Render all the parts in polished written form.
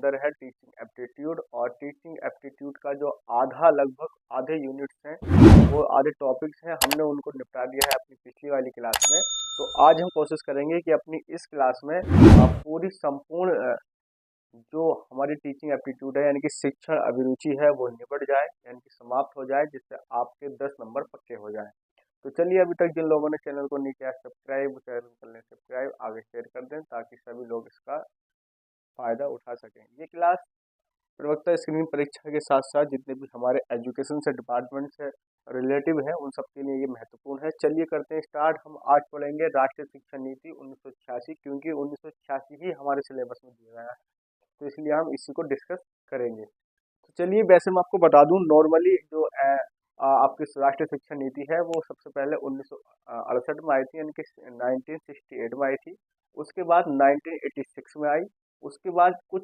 अंदर है teaching aptitude, और टीचिंग एप्टीट्यूड का जो आधा लगभग आधे यूनिट्स हैं, वो आधे टॉपिक्स हैं, हमने उनको निपटा दिया है अपनी पिछली वाली क्लास में। तो आज हम कोशिश करेंगे कि अपनी इस क्लास में पूरी संपूर्ण जो हमारी टीचिंग एप्टीट्यूड है यानी कि शिक्षण अभिरुचि है वो निपट जाए, यानी कि समाप्त हो जाए, जिससे आपके 10 नंबर पक्के हो जाएं। तो चलिए, अभी तक जिन लोगों ने चैनल को नहीं किया सब्सक्राइब, चैनल कर लें सब्सक्राइब, आगे शेयर कर दें ताकि सभी लोग इसका फायदा उठा सकें। ये क्लास प्रवक्ता स्क्रीनिंग परीक्षा के साथ साथ जितने भी हमारे एजुकेशन से डिपार्टमेंट से रिलेटिव है उन सबके लिए ये महत्वपूर्ण है। चलिए करते हैं स्टार्ट। हम आज पढ़ेंगे राष्ट्रीय शिक्षा नीति 1986, क्योंकि 1986 ही हमारे सिलेबस में दिया गया है, तो इसलिए हम इसी को डिस्कस करेंगे। तो चलिए, वैसे मैं आपको बता दूं, नॉर्मली जो आपकी राष्ट्रीय शिक्षा नीति है वो सबसे पहले 1968 में आई थी, यानी कि 1968 में आई थी। उसके बाद 1986 में आई। उसके बाद कुछ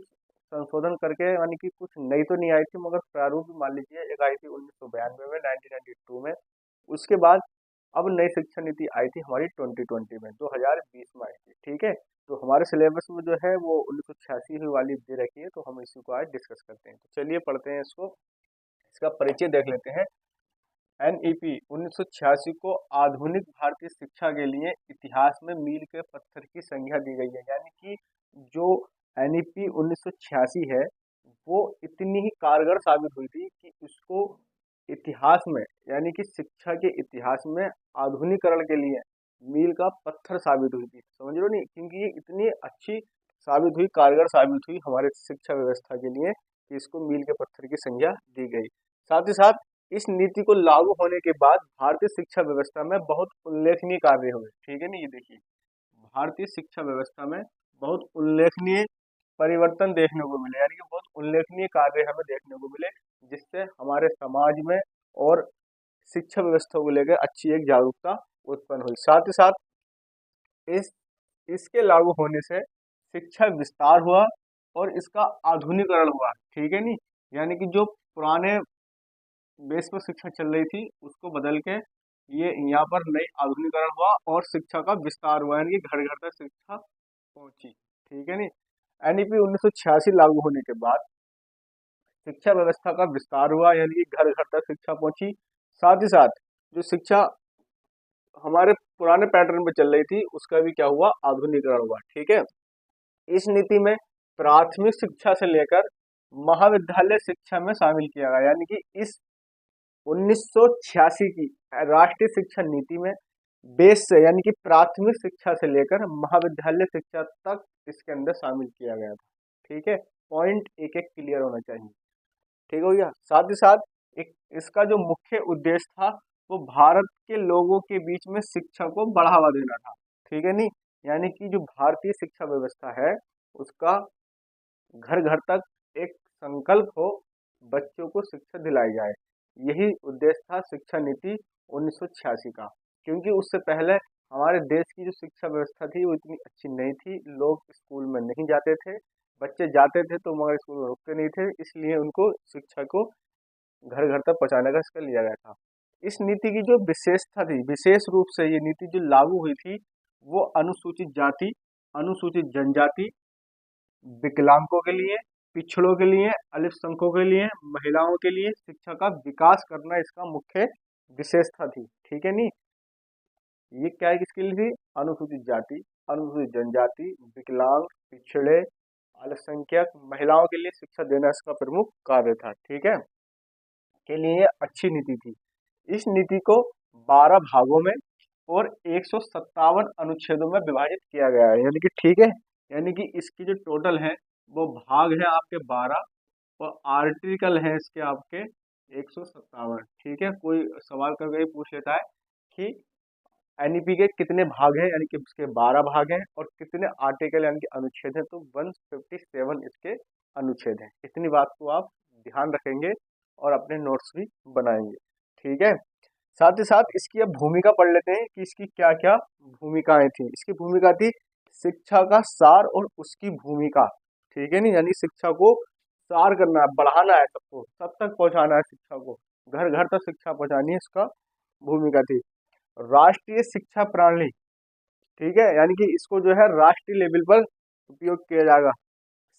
संशोधन करके, यानी कि कुछ नई तो नहीं आई थी मगर प्रारूप मान लीजिए एक आई थी 1992 में, 1992 में। उसके बाद अब नई शिक्षा नीति आई थी हमारी 2020 में, 2020 में आई थी। ठीक है, तो हमारे सिलेबस में जो है वो 1986 वाली दे रखी है, तो हम इसी को आज डिस्कस करते हैं। तो चलिए पढ़ते हैं इसको, इसका परिचय देख लेते हैं। एनईपी 1986 को आधुनिक भारतीय शिक्षा के लिए इतिहास में मील के पत्थर की संज्ञा दी गई है। यानी कि जो एनईपी 1986 है वो इतनी ही कारगर साबित हुई थी कि उसको इतिहास में, यानी कि शिक्षा के इतिहास में आधुनिकरण के लिए मील का पत्थर साबित हुई थी। समझ लो नहीं, क्योंकि ये इतनी अच्छी साबित हुई, कारगर साबित हुई हमारे शिक्षा व्यवस्था के लिए कि इसको मील के पत्थर की संज्ञा दी गई। साथ ही साथ इस नीति को लागू होने के बाद भारतीय शिक्षा व्यवस्था में बहुत उल्लेखनीय कार्य हुए। ठीक है ना, ये देखिए, भारतीय शिक्षा व्यवस्था में बहुत उल्लेखनीय परिवर्तन देखने को मिले, यानी कि बहुत उल्लेखनीय कार्य हमें देखने को मिले, जिससे हमारे समाज में और शिक्षा व्यवस्था को लेकर अच्छी एक जागरूकता उत्पन्न हुई। साथ ही साथ इस इसके लागू होने से शिक्षा विस्तार हुआ और इसका आधुनिकरण हुआ। ठीक है नी, यानी कि जो पुराने बेस पर शिक्षा चल रही थी उसको बदल के ये यहाँ पर नई आधुनिकरण हुआ और शिक्षा का विस्तार हुआ, यानी कि घर घर तक शिक्षा पहुंची। ठीक है नी, एनईपी 1986 लागू होने के बाद शिक्षा व्यवस्था का विस्तार हुआ, यानी कि घर घर तक शिक्षा पहुंची। साथ ही साथ जो शिक्षा हमारे पुराने पैटर्न पे चल रही थी उसका भी क्या हुआ, आधुनिकरण हुआ। ठीक है, इस नीति में प्राथमिक शिक्षा से लेकर महाविद्यालय शिक्षा में शामिल किया गया, यानी कि इस 1986 की राष्ट्रीय शिक्षा नीति में बेस से, यानी कि प्राथमिक शिक्षा से लेकर महाविद्यालय शिक्षा तक इसके अंदर शामिल किया गया था। ठीक है, पॉइंट एक एक क्लियर होना चाहिए। ठीक हो गया। साथ ही साथ एक इसका जो मुख्य उद्देश्य था वो भारत के लोगों के बीच में शिक्षा को बढ़ावा देना था। ठीक है नहीं, यानी कि जो भारतीय शिक्षा व्यवस्था है उसका घर घर तक एक संकल्प हो, बच्चों को शिक्षा दिलाई जाए, यही उद्देश्य था शिक्षा नीति 1986 का। क्योंकि उससे पहले हमारे देश की जो शिक्षा व्यवस्था थी वो इतनी अच्छी नहीं थी, लोग स्कूल में नहीं जाते थे, बच्चे जाते थे तो मगर स्कूल में रुकते नहीं थे, इसलिए उनको शिक्षा को घर घर तक पहुंचाने का इसका लिया गया था। इस नीति की जो विशेषता थी, विशेष रूप से ये नीति जो लागू हुई थी वो अनुसूचित जाति, अनुसूचित जनजाति, विकलांगों के लिए, पिछड़ों के लिए, अल्पसंख्यकों के लिए, महिलाओं के लिए शिक्षा का विकास करना इसका मुख्य विशेषता थी। ठीक है नी, ये क्या है, किसके लिए थी, अनुसूचित जाति, अनुसूचित जनजाति, विकलांग, पिछड़े, अल्पसंख्यक, महिलाओं के लिए शिक्षा देना इसका प्रमुख कार्य था। ठीक है, के लिए अच्छी नीति थी। इस नीति को 12 भागों में और 157 अनुच्छेदों में विभाजित किया गया है, यानी कि ठीक है, यानी कि इसकी जो टोटल है वो भाग है आपके 12 और आर्टिकल है इसके आपके 157। ठीक है, कोई सवाल करके पूछ लेता है कि एनईपी के कितने भाग हैं, यानी कि इसके 12 भाग हैं, और कितने आर्टिकल यानी कि अनुच्छेद हैं, तो 157 इसके अनुच्छेद हैं। इतनी बात को आप ध्यान रखेंगे और अपने नोट्स भी बनाएंगे। ठीक है, साथ ही साथ इसकी अब भूमिका पढ़ लेते हैं कि इसकी क्या क्या भूमिकाएं थी। इसकी भूमिका थी शिक्षा का सार और उसकी भूमिका। ठीक है नहीं, यानी शिक्षा को सार करना है, बढ़ाना है, सबको सब तक पहुंचाना है, शिक्षा को घर घर तक शिक्षा पहुंचानी है, इसका भूमिका थी। राष्ट्रीय शिक्षा प्रणाली, ठीक है, यानी कि इसको जो है राष्ट्रीय लेवल पर उपयोग किया जाएगा।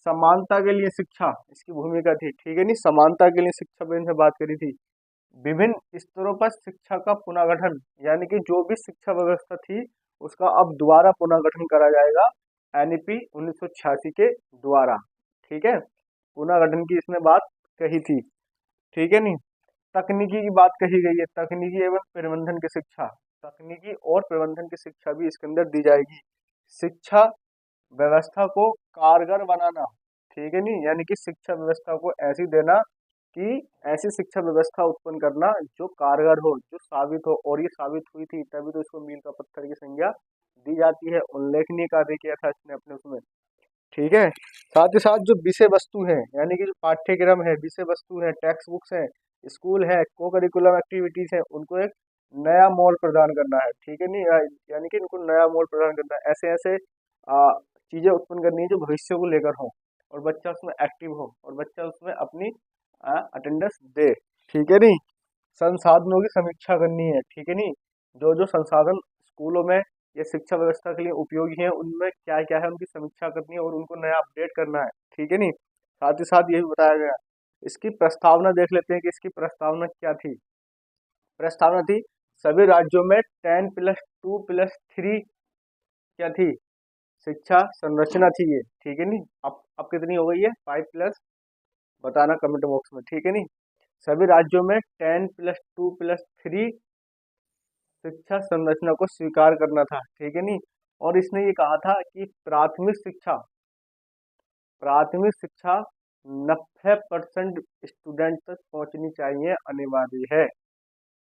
समानता के लिए शिक्षा इसकी भूमिका थी, ठीक है नहीं। समानता के लिए शिक्षा पर इनसे बात करी थी। विभिन्न स्तरों पर शिक्षा का पुनर्गठन, यानी कि जो भी शिक्षा व्यवस्था थी उसका अब दोबारा पुनर्गठन करा जाएगा एनईपी 1986 के द्वारा, ठीक है। पुनर्गठन की इसने बात कही थी, ठीक है नहीं। तकनीकी की बात कही गई है, तकनीकी एवं प्रबंधन की शिक्षा, तकनीकी और प्रबंधन की शिक्षा भी इसके अंदर दी जाएगी। शिक्षा व्यवस्था को कारगर बनाना, ठीक है नहीं, यानी कि शिक्षा व्यवस्था को ऐसी देना कि ऐसी शिक्षा व्यवस्था उत्पन्न करना जो कारगर हो, जो साबित हो, और ये साबित हुई थी तभी तो इसको मील का पत्थर की संज्ञा दी जाती है। उल्लेखनीय कार्य किया था इसने अपने उसमें, ठीक है। साथ ही साथ जो विषय वस्तु है, यानी कि जो पाठ्यक्रम है, विषय वस्तु है, टेक्स्ट बुक्स है, स्कूल है, को करिकुलम एक्टिविटीज है, उनको एक नया मोल प्रदान करना है, ठीक है नहीं, यानी कि इनको नया मोल प्रदान करना है। ऐसे ऐसे चीजें उत्पन्न करनी है जो भविष्य को लेकर हो, और बच्चा उसमें एक्टिव हो, और बच्चा उसमें अपनी अटेंडेंस दे, ठीक है नहीं। संसाधनों की समीक्षा करनी है, ठीक है नहीं, जो जो संसाधन स्कूलों में या शिक्षा व्यवस्था के लिए उपयोगी है उनमें क्या क्या है उनकी समीक्षा करनी है और उनको नया अपडेट करना है, ठीक है नहीं। साथ ही साथ ये भी बताया गया। इसकी प्रस्तावना देख लेते हैं कि इसकी प्रस्तावना क्या थी। प्रस्तावना थी सभी राज्यों में 10+2+3 क्या थी, शिक्षा संरचना थी ये, ठीक है नहीं। अब कितनी हो गई है, 5+, बताना कमेंट बॉक्स में, ठीक है नहीं। सभी राज्यों में 10+2+3 शिक्षा संरचना को स्वीकार करना था, ठीक है नहीं। और इसने ये कहा था कि प्राथमिक शिक्षा 90% स्टूडेंट तक पहुंचनी चाहिए, अनिवार्य है।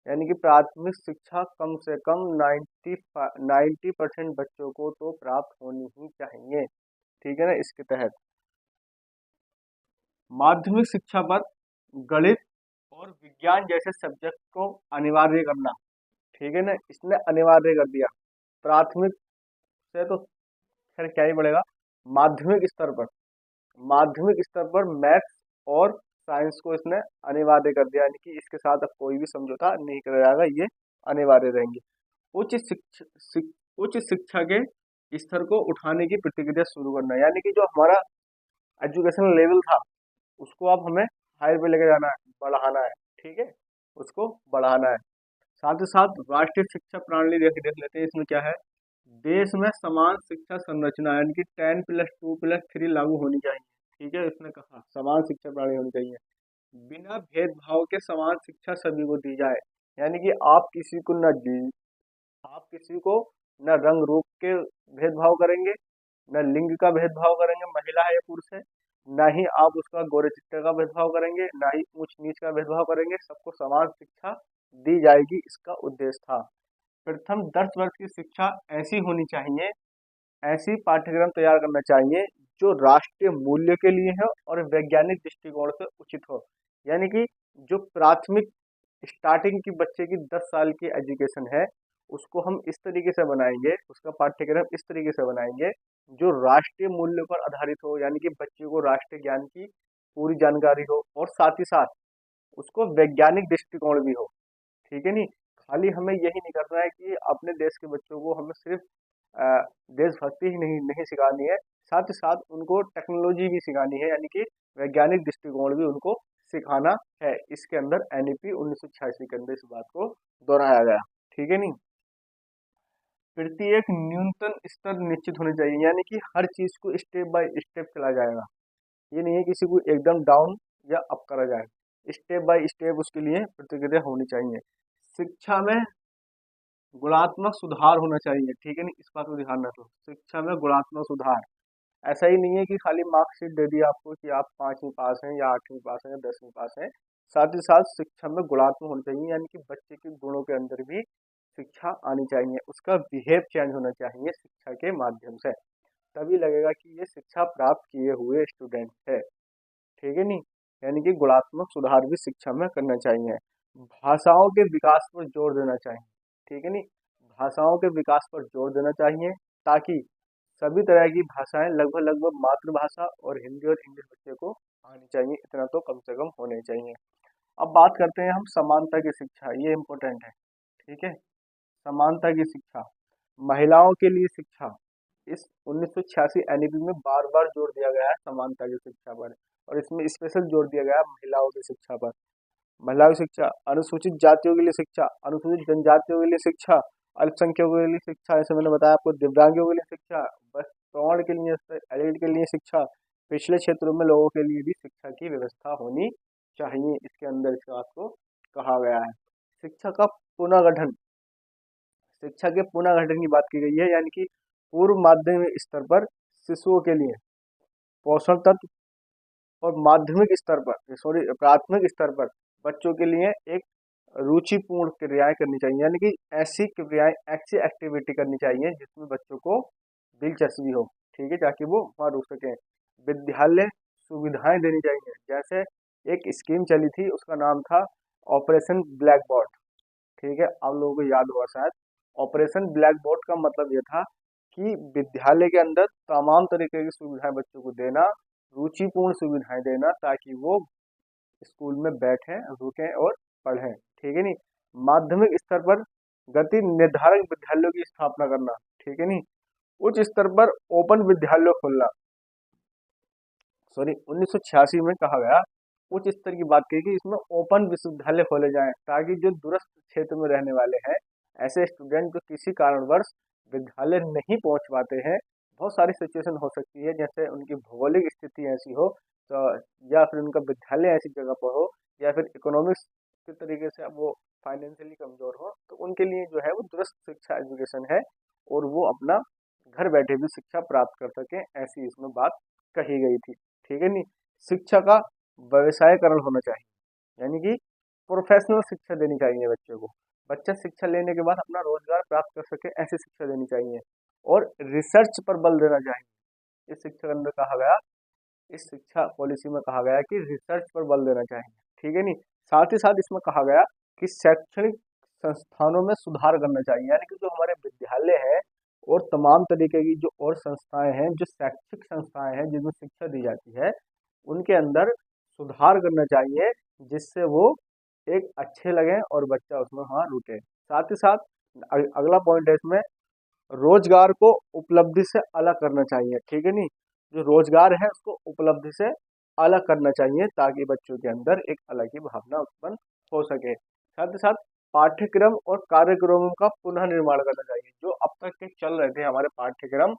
यानी कि प्राथमिक शिक्षा कम से कम 90% बच्चों को तो प्राप्त होनी ही चाहिए, ठीक है ना। इसके तहत माध्यमिक शिक्षा पर गणित और विज्ञान जैसे सब्जेक्ट को अनिवार्य करना, ठीक है ना, इसने अनिवार्य कर दिया। प्राथमिक से तो खैर क्या ही बढ़ेगा, माध्यमिक स्तर पर, माध्यमिक स्तर पर मैथ्स और साइंस को इसने अनिवार्य कर दिया, यानी कि इसके साथ अब कोई भी समझौता नहीं करा जाएगा, ये अनिवार्य रहेंगे। उच्च शिक्षा के स्तर को उठाने की प्रतिक्रिया शुरू करना, यानी कि जो हमारा एजुकेशन लेवल था उसको अब हमें हायर पे लेके जाना है, बढ़ाना है, ठीक है, उसको बढ़ाना है। साथ ही साथ राष्ट्रीय शिक्षा प्रणाली देख लेते हैं, इसमें क्या है। देश में समान शिक्षा संरचना, यानी कि 10+2+3 लागू होनी चाहिए, ठीक है। इसने कहा समान शिक्षा प्रणाली होनी चाहिए, बिना भेदभाव के समान शिक्षा सभी को दी जाए, यानी कि आप किसी को न रंग रूप के भेदभाव करेंगे, न लिंग का भेदभाव करेंगे, महिला है या पुरुष है, ना ही आप उसका गोरे चिट्टे का भेदभाव करेंगे, ना ही ऊंच नीच का भेदभाव करेंगे, सबको समान शिक्षा दी जाएगी, इसका उद्देश्य था। प्रथम 10 वर्ष की शिक्षा ऐसी होनी चाहिए, ऐसी पाठ्यक्रम तैयार करना चाहिए जो राष्ट्रीय मूल्य के लिए है और वैज्ञानिक दृष्टिकोण से उचित हो, यानी कि जो प्राथमिक स्टार्टिंग की बच्चे की 10 साल की एजुकेशन है उसको हम इस तरीके से बनाएंगे, उसका पाठ्यक्रम इस तरीके से बनाएंगे जो राष्ट्रीय मूल्य पर आधारित हो, यानी कि बच्चे को राष्ट्रीय ज्ञान की पूरी जानकारी हो, और साथ ही साथ उसको वैज्ञानिक दृष्टिकोण भी हो, ठीक है नहीं। खाली हमें यही नहीं करना है कि अपने देश के बच्चों को हमें सिर्फ देशभक्ति ही नहीं सिखानी है, साथ ही साथ उनको टेक्नोलॉजी भी सिखानी है, यानी कि वैज्ञानिक दृष्टिकोण भी उनको सिखाना है। इसके अंदर एनईपी 1986 के अंदर इस बात को दोहराया गया, ठीक है नहीं। प्रत्येक न्यूनतम स्तर निश्चित होने चाहिए, यानी कि हर चीज को स्टेप बाय स्टेप चला जाएगा, ये नहीं है किसी को एकदम डाउन या अप करा जाए, स्टेप बाय स्टेप उसके लिए प्रतिक्रिया होनी चाहिए। शिक्षा में गुणात्मक सुधार होना चाहिए, ठीक है नहीं, इस बात को ध्यान रखो, शिक्षा में गुणात्मक सुधार। ऐसा ही नहीं है कि खाली मार्कशीट दे दी आपको कि आप 5वीं पास हैं या 8वीं पास हैं या 10वीं पास हैं, साथ ही साथ शिक्षा में गुणात्मक होना चाहिए, यानी कि बच्चे के गुणों के अंदर भी शिक्षा आनी चाहिए, उसका बिहेव चेंज होना चाहिए शिक्षा के माध्यम से, तभी लगेगा कि ये शिक्षा प्राप्त किए हुए स्टूडेंट है, ठीक है नहीं। यानी कि गुणात्मक सुधार भी शिक्षा में करना चाहिए। भाषाओं के विकास पर जोर देना चाहिए, ठीक है नहीं, भाषाओं के विकास पर जोर देना चाहिए ताकि सभी तरह की भाषाएं लगभग लगभग मातृभाषा और हिंदी और इंग्लिश बच्चे को आनी चाहिए, इतना तो कम से कम होने चाहिए। अब बात करते हैं हम समानता की शिक्षा, ये इम्पोर्टेंट है, ठीक है। समानता की शिक्षा, महिलाओं के लिए शिक्षा, इस 1986 एनईपी में बार बार जोर दिया गया है समानता की शिक्षा पर, और इसमें स्पेशल जोर दिया गया है महिलाओं की शिक्षा पर। महिलाओं की शिक्षा, अनुसूचित जातियों के लिए शिक्षा, अनुसूचित जनजातियों के लिए शिक्षा, अल्पसंख्यकों के लिए शिक्षा, जैसे मैंने बताया आपको, दिव्यांगों के लिए शिक्षा, बस श्रवण के लिए, एलिड के लिए शिक्षा, पिछले क्षेत्रों में लोगों के लिए भी शिक्षा की व्यवस्था होनी चाहिए। इसके अंदर इस बात को कहा गया है। शिक्षा का पुनर्गठन, शिक्षा के पुनर्गठन की बात की गई है, यानी कि पूर्व माध्यमिक स्तर पर शिशुओं के लिए पोषण तत्व, और माध्यमिक स्तर पर, सॉरी, प्राथमिक स्तर पर बच्चों के लिए एक रुचिपूर्ण क्रियाएं करनी चाहिए, यानी कि ऐसी क्रियाएं, ऐसी एक्टिविटी करनी चाहिए जिसमें बच्चों को दिलचस्पी हो, ठीक है, ताकि वो वहाँ रुक सकें। विद्यालय सुविधाएं देनी चाहिए, जैसे एक स्कीम चली थी, उसका नाम था ऑपरेशन ब्लैक बोर्ड, ठीक है, आप लोगों को याद होगा शायद। ऑपरेशन ब्लैक बोर्ड का मतलब ये था कि विद्यालय के अंदर तमाम तरीके की सुविधाएं बच्चों को देना, रुचिपूर्ण सुविधाएं देना, ताकि वो स्कूल में बैठें, रुकें और पढ़ें, ठीक है नहीं। माध्यमिक स्तर पर गति निर्धारक विद्यालयों की स्थापना करना, ठीक है नहीं। उच्च स्तर पर ओपन विद्यालय खोलना, सॉरी, 1986 में कहा गया, उच्च स्तर की बात की कि इसमें ओपन विश्वविद्यालय खोले जाएं, ताकि जो दूरस्थ क्षेत्र में रहने वाले हैं, ऐसे स्टूडेंट जो किसी कारणवश विद्यालय नहीं पहुंच पाते हैं, बहुत सारी सिचुएशन हो सकती है, जैसे उनकी भौगोलिक स्थिति ऐसी हो, तो या फिर उनका विद्यालय ऐसी जगह पर हो, या फिर इकोनॉमिक्स के तरीके से अब वो फाइनेंशियली कमजोर हो, तो उनके लिए जो है वो दूरस्थ शिक्षा एजुकेशन है, और वो अपना घर बैठे भी शिक्षा प्राप्त कर सकें, ऐसी इसमें बात कही गई थी, ठीक है नहीं। शिक्षा का व्यवसायकरण होना चाहिए, यानी कि प्रोफेशनल शिक्षा देनी चाहिए बच्चों को, बच्चा शिक्षा लेने के बाद अपना रोजगार प्राप्त कर सके, ऐसी शिक्षा देनी चाहिए। और रिसर्च पर बल देना चाहिए, इस शिक्षा के अंदर कहा गया, इस शिक्षा पॉलिसी में कहा गया कि रिसर्च पर बल देना चाहिए, ठीक है नहीं। साथ ही साथ इसमें कहा गया कि शैक्षणिक संस्थानों में सुधार करना चाहिए, यानी कि जो हमारे विद्यालय है और तमाम तरीके की जो और संस्थाएं हैं, जो शैक्षिक संस्थाएं हैं जिनमें शिक्षा दी जाती है, उनके अंदर सुधार करना चाहिए, जिससे वो एक अच्छे लगे और बच्चा उसमें हाँ रुके। साथ ही साथ अगला पॉइंट है इसमें, रोजगार को उपलब्धि से अलग करना चाहिए, ठीक है नहीं। जो रोजगार है उसको उपलब्धि से अलग करना चाहिए, ताकि बच्चों के अंदर एक अलग ही भावना उत्पन्न हो सके। साथ ही साथ पाठ्यक्रम और कार्यक्रमों का पुनः निर्माण करना चाहिए, जो अब तक के चल रहे थे हमारे पाठ्यक्रम,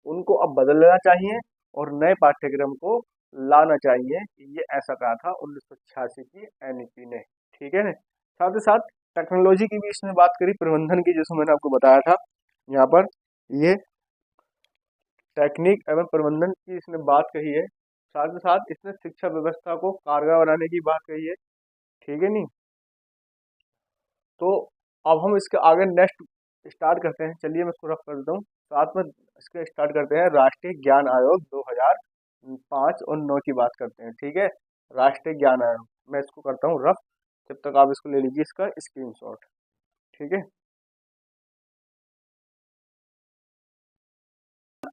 उनको अब बदलना चाहिए और नए पाठ्यक्रम को लाना चाहिए। ये ऐसा कहा था 1986 की एनईपी ने, ठीक है ना। साथ ही साथ टेक्नोलॉजी की भी इसने बात करी, प्रबंधन की, जैसे मैंने आपको बताया था यहाँ पर, ये टेक्निक एवं प्रबंधन की इसने बात कही है। साथ ही साथ इसने शिक्षा व्यवस्था को कारगर बनाने की बात कही है, ठीक है नहीं। तो अब हम इसके आगे नेक्स्ट स्टार्ट करते हैं, चलिए मैं इसको रफ कर देता हूँ, साथ में इसके स्टार्ट करते हैं राष्ट्रीय ज्ञान आयोग 2005 और 9 की बात करते हैं, ठीक है। राष्ट्रीय ज्ञान आयोग, मैं इसको करता हूँ रफ, जब तक आप इसको ले लीजिए इसका स्क्रीनशॉट, ठीक है।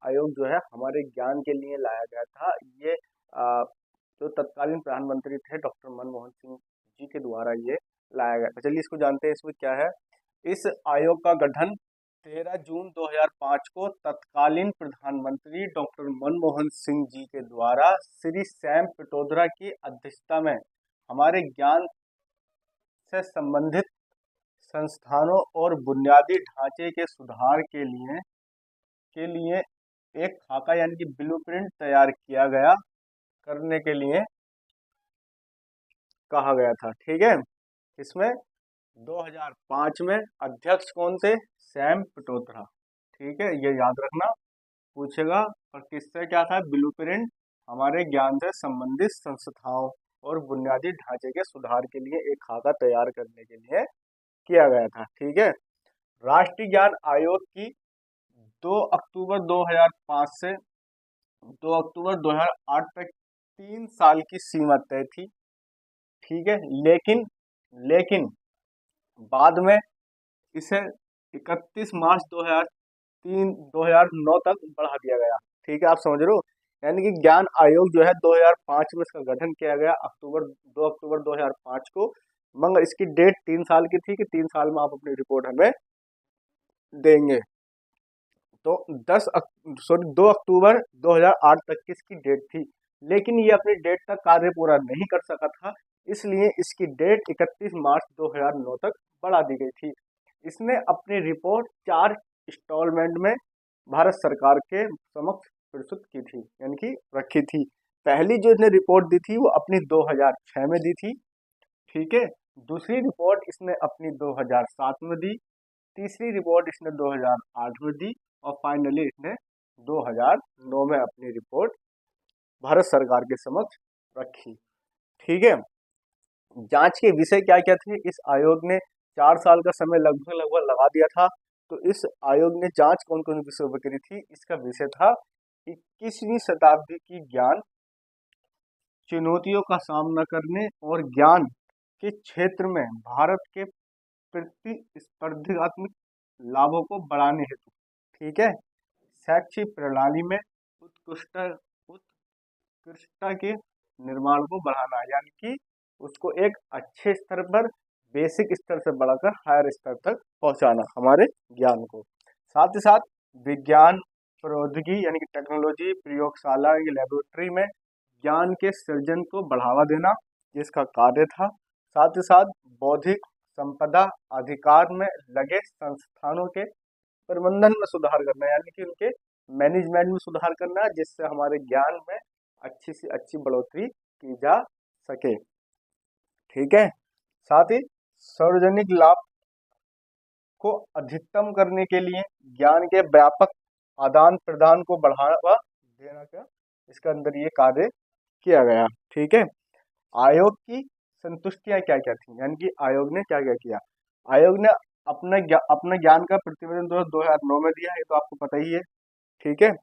आयोग जो है हमारे ज्ञान के लिए लाया गया था, ये जो तत्कालीन प्रधानमंत्री थे डॉक्टर मनमोहन सिंह जी के द्वारा ये लाया गया था। चलिए इसको जानते हैं, इसमें क्या है। इस आयोग का गठन 13 जून 2005 को तत्कालीन प्रधानमंत्री डॉक्टर मनमोहन सिंह जी के द्वारा श्री सैम पित्रोदा की अध्यक्षता में हमारे ज्ञान से संबंधित संस्थानों और बुनियादी ढांचे के सुधार के लिए एक खाका यानी कि ब्लूप्रिंट तैयार किया गया, करने के लिए कहा गया था, ठीक है। इसमें 2005 में अध्यक्ष कौन थे? सैम पित्रोदा, ठीक है, ये याद रखना, पूछेगा। और किससे क्या था? ब्लूप्रिंट, हमारे ज्ञान से संबंधित संस्थाओं और बुनियादी ढांचे के सुधार के लिए एक खाका तैयार करने के लिए किया गया था, ठीक है। राष्ट्रीय ज्ञान आयोग की 2 अक्टूबर 2005 से 2 अक्टूबर 2008 तक 3 साल की सीमा तय थी, ठीक है। लेकिन लेकिन बाद में इसे 31 मार्च 2009 तक बढ़ा दिया गया, ठीक है, आप समझ रहे हो। यानी कि ज्ञान आयोग जो है 2005 में इसका गठन किया गया, 2 अक्टूबर 2005 को, मगर इसकी डेट 3 साल की थी कि 3 साल में आप अपनी रिपोर्ट हमें देंगे, तो 2 अक्टूबर 2008 तक की इसकी डेट थी, लेकिन ये अपनी डेट तक कार्य पूरा नहीं कर सका था, इसलिए इसकी डेट 31 मार्च 2009 तक बढ़ा दी गई थी। इसने अपनी रिपोर्ट 4 इंस्टॉलमेंट में भारत सरकार के समक्ष प्रस्तुत की थी, यानी कि रखी थी। पहली जो इसने रिपोर्ट दी थी वो अपनी 2006 में दी थी, ठीक है। दूसरी रिपोर्ट इसने अपनी 2007 में दी, तीसरी रिपोर्ट इसने 2008 में दी, और फाइनली इसने 2009 में अपनी रिपोर्ट भारत सरकार के समक्ष रखी, ठीक है। जांच के विषय क्या क्या थे? इस आयोग ने 4 साल का समय लगभग लगभग लगा दिया था। तो इस आयोग ने जांच कौन कौन विषयों पर करी थी? इसका विषय था 21वीं शताब्दी की ज्ञान चुनौतियों का सामना करने और ज्ञान के क्षेत्र में भारत के प्रतिस्पर्धात्मक लाभों को बढ़ाने हेतु, ठीक है, शैक्षिक प्रणाली में उत्कृष्टता के निर्माण को बढ़ाना, यानी कि उसको एक अच्छे स्तर पर, बेसिक स्तर से बढ़ाकर हायर स्तर तक पहुंचाना हमारे ज्ञान को। साथ ही साथ विज्ञान प्रौद्योगिकी यानी कि टेक्नोलॉजी, प्रयोगशाला की लेबोरेटरी में ज्ञान के सृजन को बढ़ावा देना, जिसका कार्य था। साथ ही साथ बौद्धिक संपदा अधिकार में लगे संस्थानों के प्रबंधन में सुधार करना, यानी कि उनके मैनेजमेंट में सुधार करना, जिससे हमारे ज्ञान में अच्छी से अच्छी बढ़ोतरी की जा सके, ठीक है। साथ ही सार्वजनिक लाभ को अधिकतम करने के लिए ज्ञान के व्यापक आदान प्रदान को बढ़ावा देना का इसके अंदर ये कार्य किया गया, ठीक है। आयोग की संतुष्टियां क्या क्या थी, यानी कि आयोग ने क्या क्या किया? आयोग ने अपने ज्ञान का प्रतिवेदन 2009 में दिया, ये तो आपको पता ही है, ठीक है।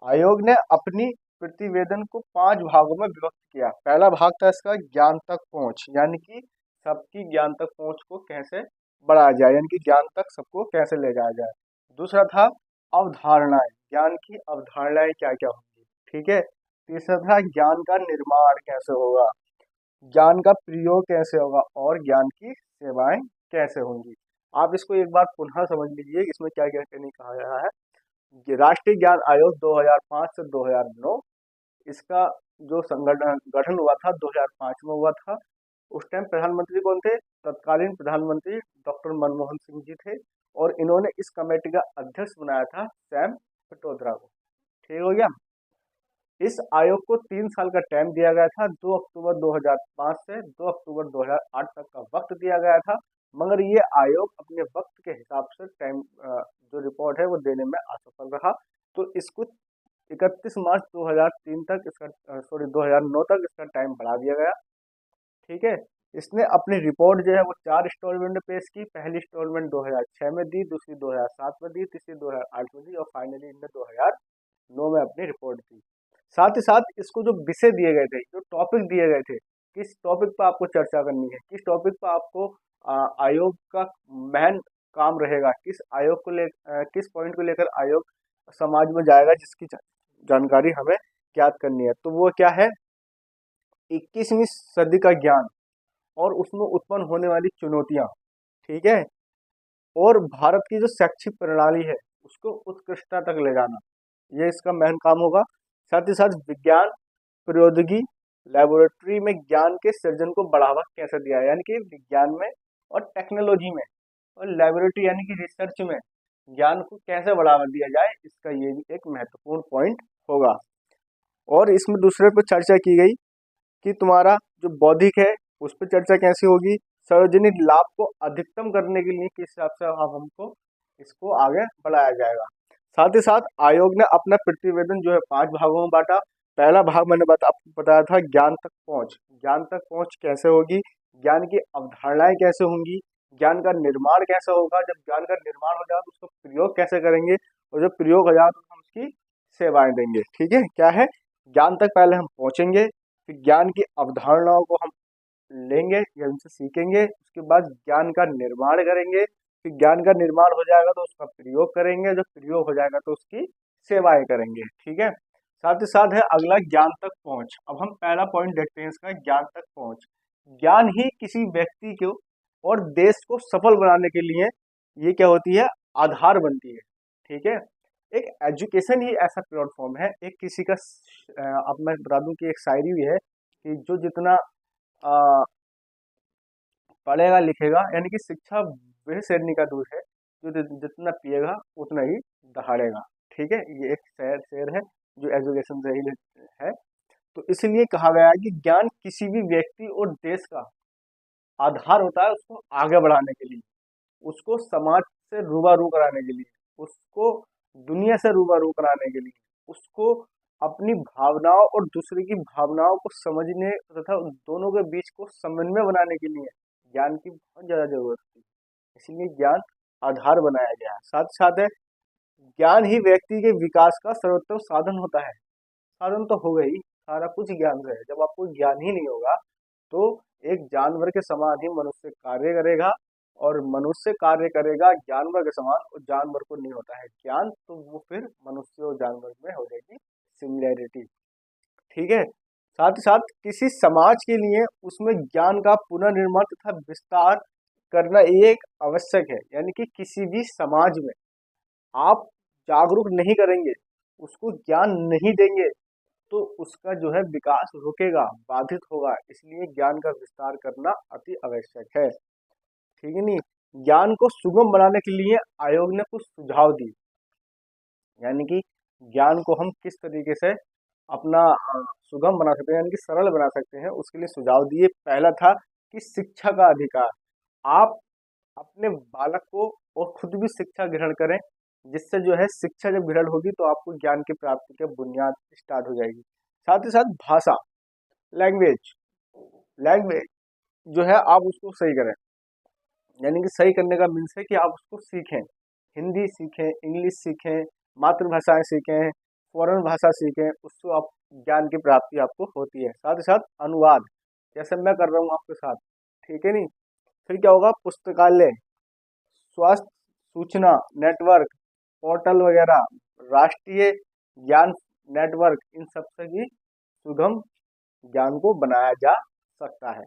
आयोग ने अपनी प्रतिवेदन को 5 भागों में विभक्त किया। पहला भाग था इसका ज्ञान तक पहुंच, यानी कि सबकी ज्ञान तक पहुंच को कैसे बढ़ाया जाए, यानी कि ज्ञान तक सबको कैसे ले जाया जाए। दूसरा था अवधारणाएं, ज्ञान की अवधारणाएं क्या क्या होंगी, ठीक है। तीसरा था ज्ञान का निर्माण कैसे होगा, ज्ञान का प्रयोग कैसे होगा, और ज्ञान की सेवाएं कैसे होंगी। आप इसको एक बार पुनः समझ लीजिए, इसमें क्या क्या करने कहा गया है। राष्ट्रीय ज्ञान आयोग 2005 से 2009, इसका जो संगठन गठन हुआ था 2005 में हुआ था। उस टाइम प्रधानमंत्री कौन थे? तत्कालीन प्रधानमंत्री डॉक्टर मनमोहन सिंह जी थे, और इन्होंने इस कमेटी का अध्यक्ष बनाया था सैम पित्रोदा को, ठीक हो गया। इस आयोग को 3 साल का टाइम दिया गया था, 2 अक्टूबर 2005 से 2 अक्टूबर 2008 तक का वक्त दिया गया था। मगर ये आयोग अपने वक्त के हिसाब से टाइम जो रिपोर्ट है वो देने में असफल रहा, तो इसको 31 मार्च 2003 तक इसका 2009 तक इसका टाइम बढ़ा दिया गया, ठीक है। इसने अपनी रिपोर्ट जो है वो 4 इंस्टॉलमेंट में पेश की। पहली इंस्टॉलमेंट 2006 में दी, दूसरी 2007 में दी, तीसरी 2008 में दी, और फाइनली इनने 2009 में अपनी रिपोर्ट दी। साथ ही साथ इसको जो विषय दिए गए थे, जो टॉपिक दिए गए थे, किस टॉपिक पर आपको चर्चा करनी है, किस टॉपिक पर आपको आयोग का मेन काम रहेगा, किस पॉइंट को लेकर आयोग समाज में जाएगा, जिसकी जानकारी हमें ज्ञात करनी है। तो वो क्या है? 21वीं सदी का ज्ञान और उसमें उत्पन्न होने वाली चुनौतियां, ठीक है, और भारत की जो शैक्षिक प्रणाली है उसको उत्कृष्टता तक ले जाना, ये इसका मेन काम होगा। साथ ही साथ विज्ञान प्रौद्योगिकी लेबोरेटरी में ज्ञान के सृजन को बढ़ावा कैसे दिया, यानी कि विज्ञान में और टेक्नोलॉजी में और लेबोरेटरी यानी कि रिसर्च में ज्ञान को कैसे बढ़ावा दिया जाए, इसका ये भी एक महत्वपूर्ण पॉइंट होगा। और इसमें दूसरे पर चर्चा की गई कि तुम्हारा जो बौद्धिक है उस पर चर्चा कैसे होगी, सार्वजनिक लाभ को अधिकतम करने के लिए किस हिसाब से अब हमको इसको आगे बढ़ाया जाएगा। साथ ही साथ आयोग ने अपना प्रतिवेदन जो है 5 भागों में बांटा। पहला भाग मैंने आपको बताया था ज्ञान तक पहुंच, ज्ञान तक पहुंच कैसे होगी, ज्ञान की अवधारणाएं कैसे होंगी, ज्ञान का निर्माण कैसे होगा, जब ज्ञान का निर्माण हो जाए तो उसको प्रयोग कैसे करेंगे, और जब प्रयोग हो जाए तो हम उसकी सेवाएं देंगे, ठीक है। क्या है? ज्ञान तक पहले हम पहुंचेंगे, फिर ज्ञान की अवधारणाओं को हम लेंगे या उनसे सीखेंगे, उसके बाद ज्ञान का निर्माण करेंगे, फिर ज्ञान का निर्माण हो जाएगा तो उसका प्रयोग करेंगे, जब प्रयोग हो जाएगा तो उसकी सेवाएं करेंगे, ठीक है। साथ ही साथ है अगला ज्ञान तक पहुंच। अब हम पहला पॉइंट देखते हैं इसका, ज्ञान तक पहुंच। ज्ञान ही किसी व्यक्ति को और देश को सफल बनाने के लिए ये क्या होती है? आधार बनती है, ठीक है। एक एजुकेशन ही ऐसा प्लेटफॉर्म है, एक किसी का अब मैं बता दूं कि एक शायरी भी है कि जो जितना अ, पढ़ेगा लिखेगा, यानी कि शिक्षा वह शेरनी का दूध है जो जितना पिएगा उतना ही दहाड़ेगा। ठीक है, ये एक शेर है जो एजुकेशन से ही है। तो इसलिए कहा गया है कि ज्ञान किसी भी व्यक्ति और देश का आधार होता है उसको आगे बढ़ाने के लिए, उसको समाज से रूबरू कराने के लिए, उसको दुनिया से रूबरू कराने के लिए, उसको अपनी भावनाओं और दूसरे की भावनाओं को समझने तथा उन दोनों के बीच को समन्वय बनाने के लिए ज्ञान की बहुत ज्यादा जरूरत होती है। इसलिए ज्ञान आधार बनाया गया है। साथ ही साथ है, ज्ञान ही व्यक्ति के विकास का सर्वोत्तम साधन होता है। साधन तो हो गई, सारा कुछ ज्ञान से है। जब आपको ज्ञान ही नहीं होगा तो एक जानवर के समान ही मनुष्य कार्य करेगा, और मनुष्य कार्य करेगा जानवर के समान, और जानवर को नहीं होता है ज्ञान, तो वो फिर मनुष्य और जानवर में हो जाएगी सिमिलैरिटी। ठीक है। साथ ही साथ किसी समाज के लिए उसमें ज्ञान का पुनर्निर्माण तथा विस्तार करना एक आवश्यक है। यानी कि किसी भी समाज में आप जागरूक नहीं करेंगे, उसको ज्ञान नहीं देंगे, तो उसका जो है विकास रुकेगा, बाधित होगा। इसलिए ज्ञान का विस्तार करना अति आवश्यक है। ठीक है नहीं। ज्ञान को सुगम बनाने के लिए आयोग ने कुछ सुझाव दिए, यानी कि ज्ञान को हम किस तरीके से अपना सुगम बना सकते हैं, यानी कि सरल बना सकते हैं, उसके लिए सुझाव दिए। पहला था कि शिक्षा का अधिकार। आप अपने बालक को और खुद भी शिक्षा ग्रहण करें, जिससे जो है शिक्षा जब ग्रहण होगी तो आपको ज्ञान की प्राप्ति की बुनियाद स्टार्ट हो जाएगी। साथ ही साथ भाषा, लैंग्वेज, लैंग्वेज जो है आप उसको सही करें, यानी कि सही करने का मीन्स है कि आप उसको सीखें, हिंदी सीखें, इंग्लिश सीखें, मातृभाषाएं सीखें, फॉरेन भाषा सीखें, उससे आप ज्ञान की प्राप्ति आपको होती है। साथ ही साथ अनुवाद, जैसे मैं कर रहा हूँ आपके साथ, ठीक है नहीं। फिर क्या होगा, पुस्तकालय, स्वास्थ्य सूचना नेटवर्क, पोर्टल वगैरह, राष्ट्रीय ज्ञान नेटवर्क, इन सबसे भी सुगम ज्ञान को बनाया जा सकता है।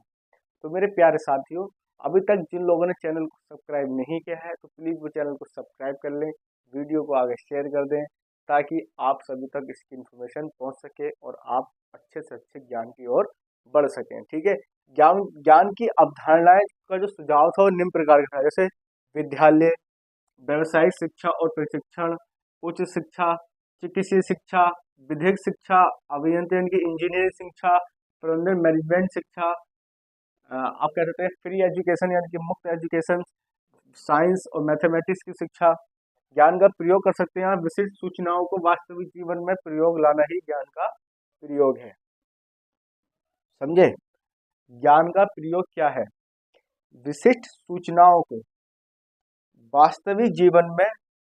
तो मेरे प्यारे साथियों, अभी तक जिन लोगों ने चैनल को सब्सक्राइब नहीं किया है तो प्लीज़ वो चैनल को सब्सक्राइब कर लें, वीडियो को आगे शेयर कर दें, ताकि आप सभी तक इसकी इन्फॉर्मेशन पहुंच सके और आप अच्छे से अच्छे ज्ञान की ओर बढ़ सकें। ठीक है। ज्ञान ज्ञान की अवधारणाएं का जो सुझाव था वो निम्न प्रकार का था, जैसे विद्यालय, व्यावसायिक शिक्षा और प्रशिक्षण, उच्च शिक्षा, चिकित्सीय शिक्षा, विधिक शिक्षा, अभियंत्रण की इंजीनियरिंग शिक्षा, प्रबंधन मैनेजमेंट शिक्षा, आप कह सकते हैं फ्री एजुकेशन यानी कि मुफ्त एजुकेशन, साइंस और मैथमेटिक्स की शिक्षा। ज्ञान का प्रयोग कर सकते हैं आप, विशिष्ट सूचनाओं को वास्तविक जीवन में प्रयोग लाना ही ज्ञान का प्रयोग है। समझे, ज्ञान का प्रयोग क्या है, विशिष्ट सूचनाओं को वास्तविक जीवन में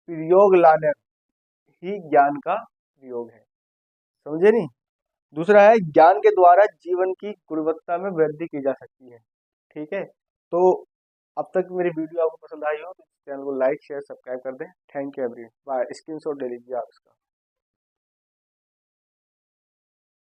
प्रयोग लाने ही ज्ञान का प्रयोग है। समझे नहीं। दूसरा है, ज्ञान के द्वारा जीवन की गुणवत्ता में वृद्धि की जा सकती है। ठीक है। तो अब तक मेरी वीडियो आपको पसंद आई हो तो चैनल को लाइक शेयर सब्सक्राइब कर दें। Thank you everyone, bye. Screenshot ले लीजिए आप इसका।